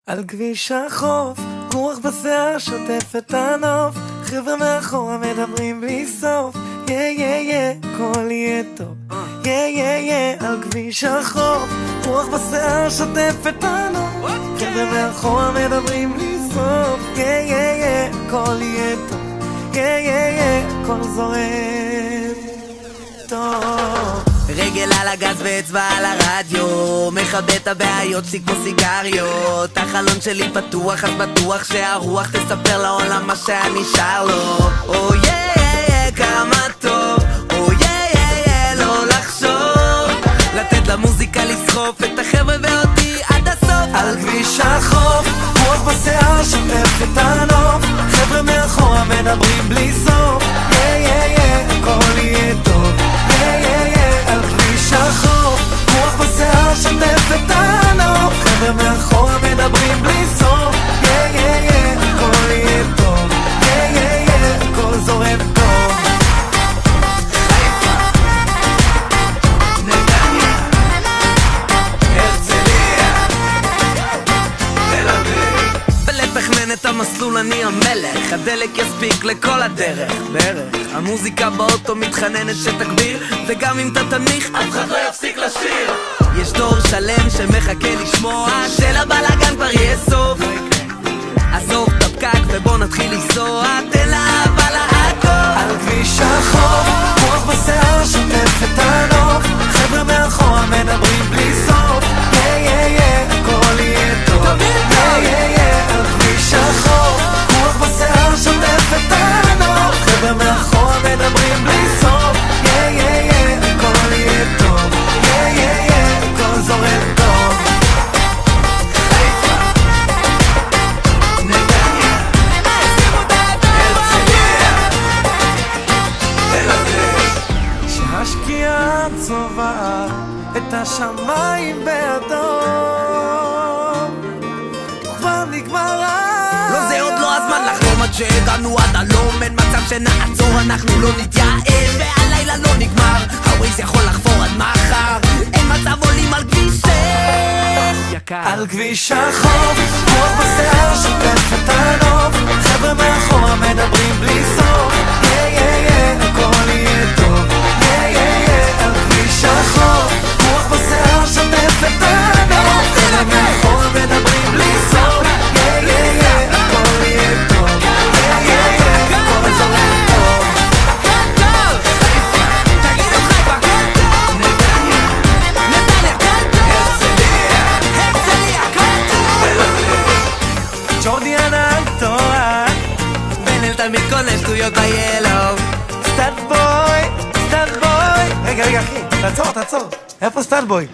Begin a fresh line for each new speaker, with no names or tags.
על כביש החוף, רוח בשיער שוטף את הנוף, חבר'ה מאחורה מדברים בלי סוף, יא יא יא, הכל יהיה טוב, יא יא יא. על כביש החוף, רוח בשיער שוטף את הנוף, חבר'ה מאחורה מדברים בלי סוף, יא יא יא, הכל יהיה טוב, יא יא יא, הכל זורם טוב.
רגל על הגז ואצבע על הרדיו, מכבה את הבעיות שלי כמו סיגריות. החלון שלי פתוח אז בטוח שהרוח תספר לעולם מה שנשאר לו. או יא כמה טוב, או יא לא לחשוב, לתת למוזיקה לסחוף את החבר'ה ואותי עד הסוף.
על כביש החוף, רוח בשיער שוטף את הנוף, חבר'ה מאחורה מדברים בלי סוף, יא יא יא, הכל יהיה טוב, יא יא יא. על כביש החוף, רוח בשיער שוטף את הנוף, חבר'ה מאחורה מדברים בלי סוף, יא יא יא, הכל יהיה טוב, יא יא יא, הכל זורם טוב.
נתניה, הרצליה, תל אביב. ולתכנן את המסלול אני המלך, הדלק יספיק לכל הדרך בערך. המוזיקה באוטו מתחננת שתגביר, וגם אם אתה תניח אף אחד לא יפסיק לשיר. יש דור שלם שמחכה לשמוע שלבלגן כבר יהיה סוף. עזוב את הפקק ובוא נתחיל לנסוע, תן לאהבה להכל.
על כביש החוף, רוח בשיער שוטף את הנוף, חבר'ה מאחורה מדברים בלי סוף, יא יא יא, הכל יהיה טוב, יא יא יא. על כביש החוף, רוח בשיער שוטף את הנוף, חבר'ה מאחורה מדברים בלי סוף, יא יא יא, הכל יהיה טוב, יא יא יא, הכל זורם טוב.
נתניה, הרצליה, תל אביב.
שהשקיעה צובעת את השמיים באדום, כבר נגמר.
לא, זה עוד לא הזמן לחלום עד שהגענו עד הלום, אין מצב שנעצור, אנחנו לא נתייאש, והלילה לא נגמר, הווייז יכול לחפור עד מחר, אין מצב עולים על כביש 6 יקר.
על כביש החוף, רוח בשיער שוטף את הנוף, חבר'ה מאחורה מדברים בלי סוף, יא יא יא, הכל יהיה טוב, יא יא יא. על כביש החוף, רוח בשיער שוטף את הנוף, חבר'ה מאחורה מדברים בלי סוף, יא יא יא, הכל יהיה טוב, יא יא יא, הכל זורם טוב.
תגידו חיפה, נתניה, הרצליה, תל אביב.
ג'ורדי ענן תורה,
בן אל תלמיד כל השטויות ביאלו.
סטאד בוי, רגע אחי, תעצור, איפה סטאד בוי?